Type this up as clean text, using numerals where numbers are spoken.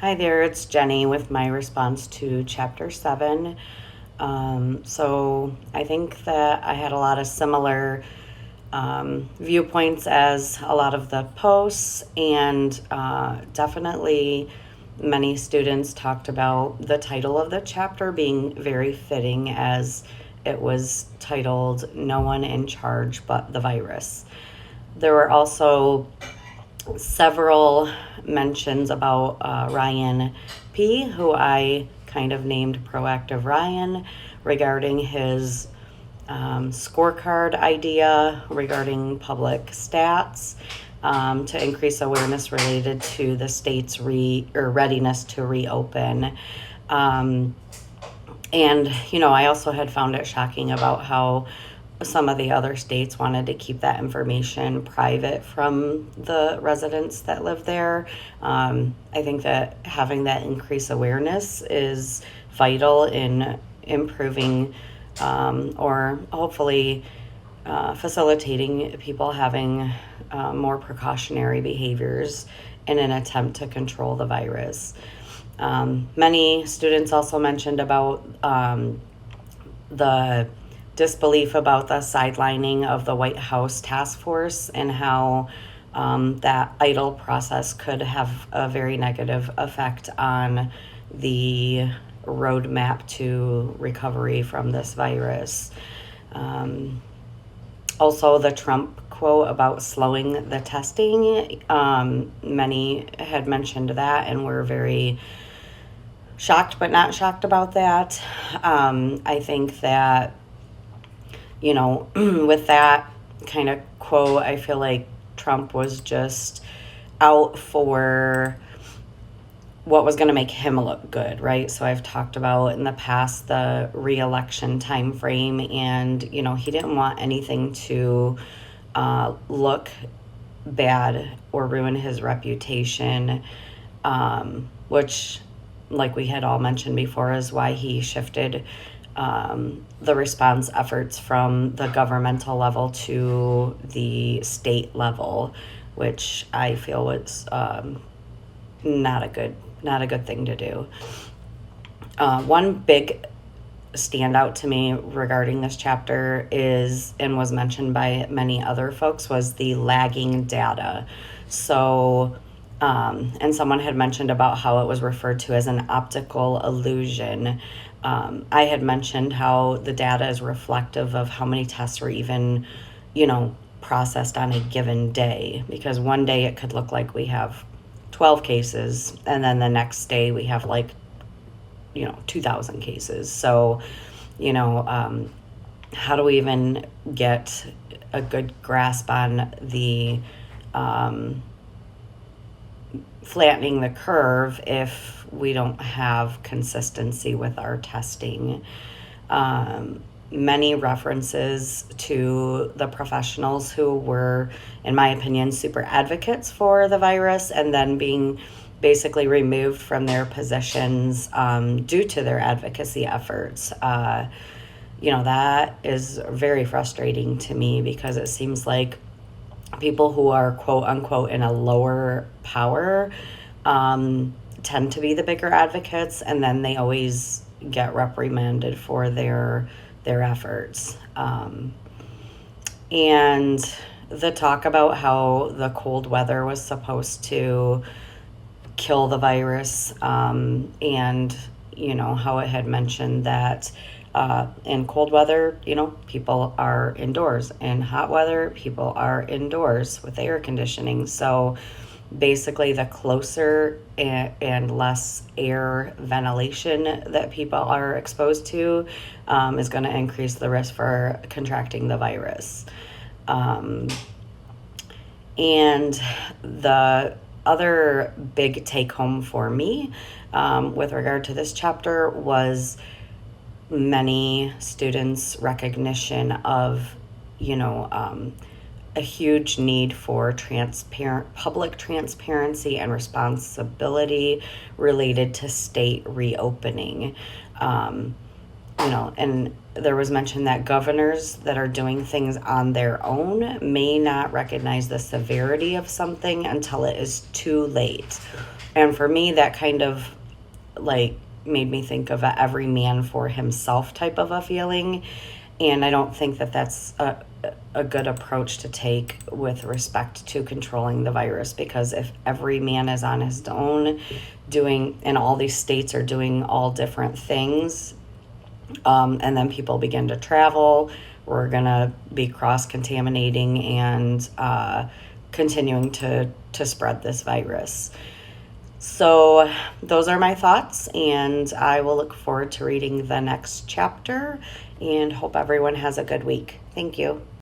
Hi there, it's Jenny with my response to Chapter 7. So I think that I had a lot of similar viewpoints as a lot of the posts, and definitely many students talked about the title of the chapter being very fitting, as it was titled No One in Charge But the Virus. There were also several mentions about Ryan P., who I kind of named Proactive Ryan, regarding his scorecard idea regarding public stats to increase awareness related to the state's readiness to reopen. I also had found it shocking about how some of the other states wanted to keep that information private from the residents that live there. I think that having that increased awareness is vital in improving or hopefully facilitating people having more precautionary behaviors in an attempt to control the virus. Many students also mentioned about the disbelief about the sidelining of the White House task force, and how that idle process could have a very negative effect on the roadmap to recovery from this virus. Also, the Trump quote about slowing the testing, many had mentioned that and were very shocked but not shocked about that. I think that, with that kind of quote, I feel like Trump was just out for what was going to make him look good, right? So I've talked about in the past the re-election time frame, and he didn't want anything to look bad or ruin his reputation, which, like we had all mentioned before, is why he shifted the response efforts from the governmental level to the state level, which I feel was not a good thing to do. One big standout to me regarding this chapter is, and was mentioned by many other folks, was the lagging data. So, and someone had mentioned about how it was referred to as an optical illusion. I had mentioned how the data is reflective of how many tests were even, processed on a given day, because one day it could look like we have 12 cases, and then the next day we have 2,000 cases. So, how do we even get a good grasp on the flattening the curve if we don't have consistency with our testing? Many references to the professionals who were, in my opinion, super advocates for the virus, and then being basically removed from their positions due to their advocacy efforts. That is very frustrating to me, because it seems like people who are quote unquote in a lower power tend to be the bigger advocates, and then they always get reprimanded for their efforts. And the talk about how the cold weather was supposed to kill the virus, and how it had mentioned that in cold weather, people are indoors. In hot weather, people are indoors with air conditioning. So basically, the closer and less air ventilation that people are exposed to is going to increase the risk for contracting the virus. And the other big take home for me with regard to this chapter was many students' recognition of, a huge need for public transparency and responsibility related to state reopening. and there was mention that governors that are doing things on their own may not recognize the severity of something until it is too late. And for me, that kind of like made me think of a every man for himself type of a feeling. And I don't think that that's a good approach to take with respect to controlling the virus, because if every man is on his own doing, and all these states are doing all different things, and then people begin to travel, we're going to be cross-contaminating and continuing to spread this virus. So those are my thoughts, and I will look forward to reading the next chapter and hope everyone has a good week. Thank you.